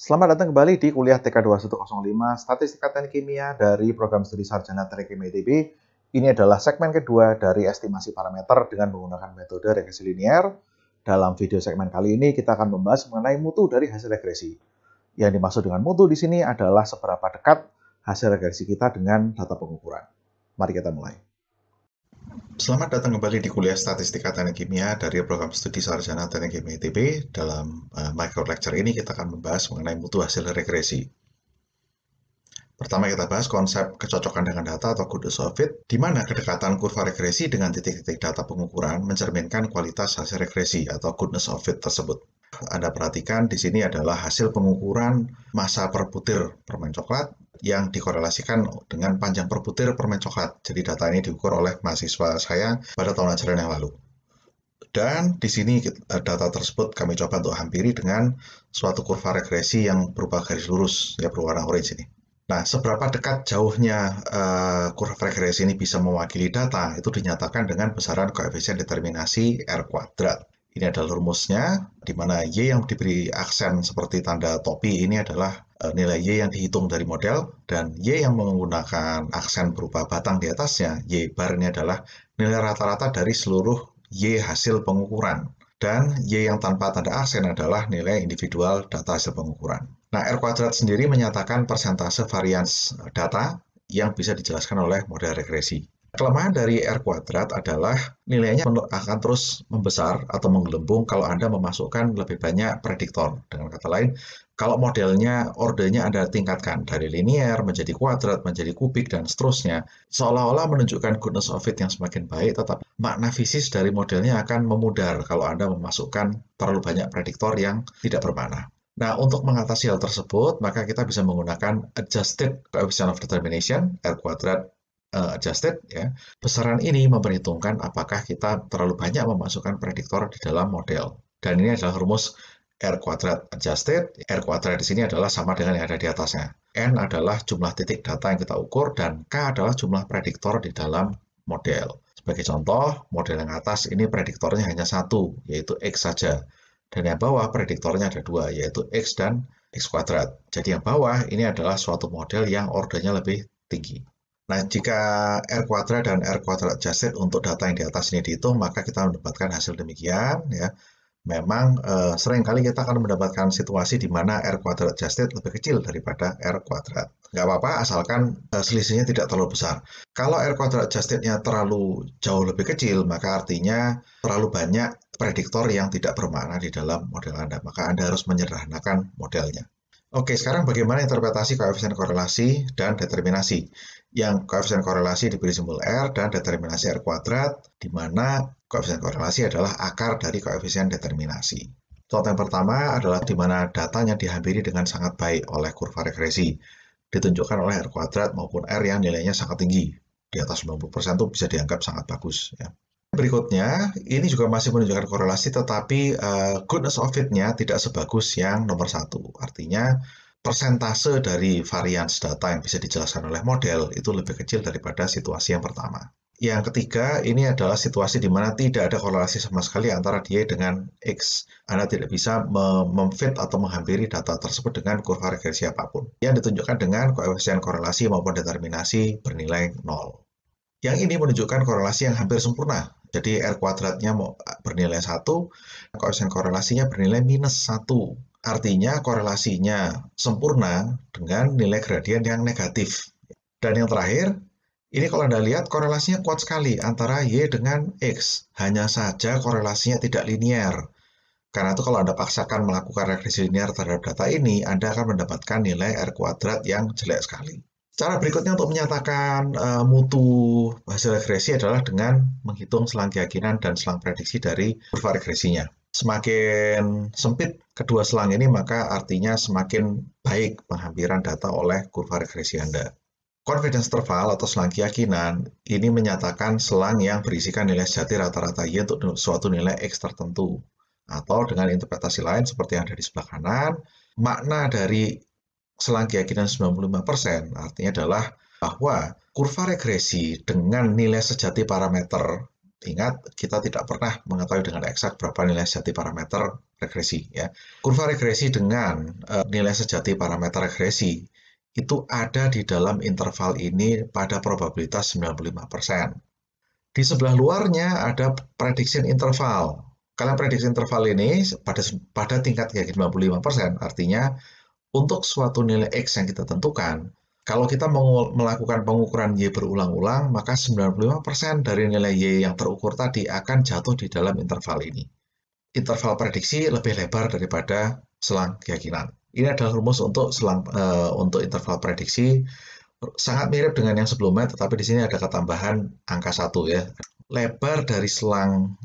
Selamat datang kembali di kuliah TK2105 Statistika Teknik Kimia dari Program Studi Sarjana Teknik Kimia ITB. Ini adalah segmen kedua dari estimasi parameter dengan menggunakan metode regresi linear. Dalam video segmen kali ini kita akan membahas mengenai mutu dari hasil regresi. Yang dimaksud dengan mutu di sini adalah seberapa dekat hasil regresi kita dengan data pengukuran. Mari kita mulai. Selamat datang kembali di kuliah Statistika Teknik Kimia dari Program Studi Sarjana Teknik Kimia ITB. Dalam micro lecture ini kita akan membahas mengenai mutu hasil regresi. Pertama kita bahas konsep kecocokan dengan data atau goodness of fit, di mana kedekatan kurva regresi dengan titik-titik data pengukuran mencerminkan kualitas hasil regresi atau goodness of fit tersebut. Anda perhatikan di sini adalah hasil pengukuran massa per butir permen coklat yang dikorelasikan dengan panjang per butir permen coklat. Jadi data ini diukur oleh mahasiswa saya pada tahun ajaran yang lalu. Dan di sini data tersebut kami coba untuk hampiri dengan suatu kurva regresi yang berupa garis lurus, ya berwarna orange ini. Nah, seberapa dekat jauhnya kurva regresi ini bisa mewakili data, itu dinyatakan dengan besaran koefisien determinasi R kuadrat. Ini adalah rumusnya, di mana Y yang diberi aksen seperti tanda topi ini adalah nilai Y yang dihitung dari model, dan Y yang menggunakan aksen berupa batang di atasnya, Y bar ini adalah nilai rata-rata dari seluruh Y hasil pengukuran. Dan Y yang tanpa tanda aksen adalah nilai individual data hasil pengukuran. Nah, R kuadrat sendiri menyatakan persentase varians data yang bisa dijelaskan oleh model regresi. Kelemahan dari R kuadrat adalah nilainya akan terus membesar atau menggelembung kalau Anda memasukkan lebih banyak prediktor. Dengan kata lain, kalau modelnya ordernya Anda tingkatkan dari linear menjadi kuadrat, menjadi kubik, dan seterusnya, seolah-olah menunjukkan goodness of fit yang semakin baik, tetapi makna fisis dari modelnya akan memudar kalau Anda memasukkan terlalu banyak prediktor yang tidak bermakna. Nah, untuk mengatasi hal tersebut, maka kita bisa menggunakan adjusted coefficient of determination, R kuadrat adjusted, ya. Besaran ini memperhitungkan apakah kita terlalu banyak memasukkan prediktor di dalam model. Dan ini adalah rumus R kuadrat adjusted. R kuadrat di sini adalah sama dengan yang ada di atasnya. N adalah jumlah titik data yang kita ukur, dan K adalah jumlah prediktor di dalam model. Sebagai contoh, model yang atas ini prediktornya hanya satu, yaitu X saja. Dan yang bawah prediktornya ada dua, yaitu X dan X kuadrat. Jadi yang bawah ini adalah suatu model yang ordernya lebih tinggi. Nah, jika R kuadrat dan R kuadrat adjusted untuk data yang di atas ini dihitung, maka kita mendapatkan hasil demikian, ya. Memang seringkali kita akan mendapatkan situasi di mana R kuadrat adjusted lebih kecil daripada R kuadrat. Nggak apa-apa, asalkan selisihnya tidak terlalu besar. Kalau R kuadrat adjusted-nya terlalu jauh lebih kecil, maka artinya terlalu banyak prediktor yang tidak bermakna di dalam model Anda. Maka Anda harus menyederhanakan modelnya. Oke, sekarang bagaimana interpretasi koefisien korelasi dan determinasi? Yang koefisien korelasi diberi simbol R dan determinasi R kuadrat, di mana koefisien korelasi adalah akar dari koefisien determinasi. Contoh yang pertama adalah di mana datanya dihampiri dengan sangat baik oleh kurva regresi, ditunjukkan oleh R kuadrat maupun R yang nilainya sangat tinggi. Di atas 90% itu bisa dianggap sangat bagus, ya. Berikutnya, ini juga masih menunjukkan korelasi, tetapi goodness of fit-nya tidak sebagus yang nomor satu. Artinya, persentase dari varians data yang bisa dijelaskan oleh model itu lebih kecil daripada situasi yang pertama. Yang ketiga, ini adalah situasi di mana tidak ada korelasi sama sekali antara Y dengan X. Anda tidak bisa memfit atau menghampiri data tersebut dengan kurva regresi apapun, yang ditunjukkan dengan koefisien korelasi maupun determinasi bernilai 0. Yang ini menunjukkan korelasi yang hampir sempurna. Jadi R kuadratnya bernilai 1, koefisien korelasinya bernilai minus 1. Artinya korelasinya sempurna dengan nilai gradien yang negatif. Dan yang terakhir, ini kalau Anda lihat korelasinya kuat sekali antara Y dengan X. Hanya saja korelasinya tidak linear. Karena itu kalau Anda paksakan melakukan regresi linear terhadap data ini, Anda akan mendapatkan nilai R kuadrat yang jelek sekali. Cara berikutnya untuk menyatakan mutu hasil regresi adalah dengan menghitung selang keyakinan dan selang prediksi dari kurva regresinya. Semakin sempit kedua selang ini, maka artinya semakin baik penghampiran data oleh kurva regresi Anda. Confidence interval atau selang keyakinan ini menyatakan selang yang berisikan nilai sejati rata-rata Y untuk suatu nilai X tertentu. Atau dengan interpretasi lain seperti yang ada di sebelah kanan, makna dari selang keyakinan 95% artinya adalah bahwa kurva regresi dengan nilai sejati parameter Ingat, kita tidak pernah mengetahui dengan eksak berapa nilai sejati parameter regresi. Ya. Kurva regresi dengan nilai sejati parameter regresi itu ada di dalam interval ini pada probabilitas 95%. Di sebelah luarnya ada prediction interval. Kalian prediksi interval ini pada tingkat keyakinan 95%, artinya untuk suatu nilai X yang kita tentukan, kalau kita melakukan pengukuran Y berulang-ulang, maka 95% dari nilai Y yang terukur tadi akan jatuh di dalam interval ini. Interval prediksi lebih lebar daripada selang keyakinan. Ini adalah rumus untuk untuk interval prediksi. Sangat mirip dengan yang sebelumnya, tetapi di sini ada ketambahan angka 1 ya. Lebar dari selang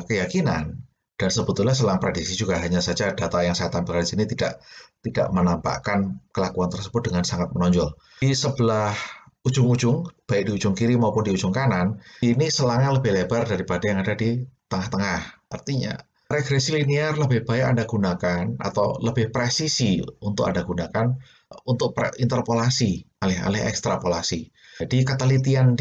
keyakinan dan sebetulnya selang prediksi juga, hanya saja data yang saya tampilkan di sini tidak menampakkan kelakuan tersebut dengan sangat menonjol. Di sebelah ujung-ujung, baik di ujung kiri maupun di ujung kanan, ini selangnya lebih lebar daripada yang ada di tengah-tengah. Artinya, regresi linear lebih baik Anda gunakan atau lebih presisi untuk Anda gunakan untuk interpolasi, alih-alih ekstrapolasi. Jadi ketelitian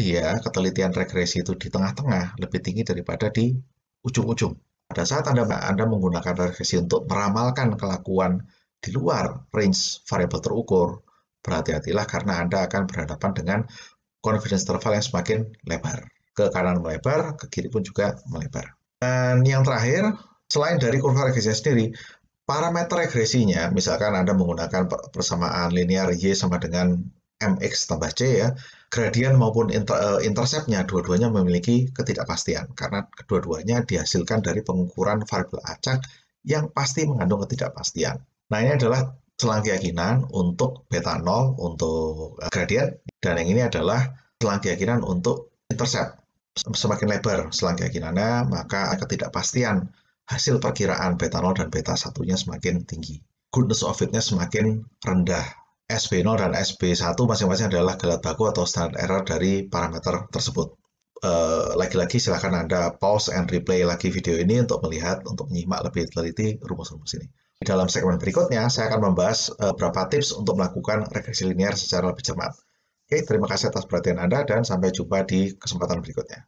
regresi itu di tengah-tengah lebih tinggi daripada di ujung-ujung. Pada saat Anda menggunakan regresi untuk meramalkan kelakuan di luar range variabel terukur, berhati-hatilah karena Anda akan berhadapan dengan confidence interval yang semakin lebar. Ke kanan melebar, ke kiri pun juga melebar. Dan yang terakhir, selain dari kurva regresi sendiri, parameter regresinya, misalkan Anda menggunakan persamaan linear Y sama dengan MX tambah C ya, gradien maupun interceptnya dua-duanya memiliki ketidakpastian karena kedua-duanya dihasilkan dari pengukuran variabel acak yang pasti mengandung ketidakpastian. Nah, ini adalah selang keyakinan untuk beta 0 untuk gradien, dan yang ini adalah selang keyakinan untuk intercept. Semakin lebar selang keyakinannya, maka ketidakpastian hasil perkiraan beta 0 dan beta 1-nya semakin tinggi. Goodness of fit-nya semakin rendah. SB0 dan SB1 masing-masing adalah galat baku atau standard error dari parameter tersebut. Lagi-lagi silakan Anda pause and replay lagi video ini untuk menyimak lebih teliti rumus-rumus ini. Di dalam segmen berikutnya, saya akan membahas beberapa tips untuk melakukan regresi linear secara lebih cermat. Oke, terima kasih atas perhatian Anda dan sampai jumpa di kesempatan berikutnya.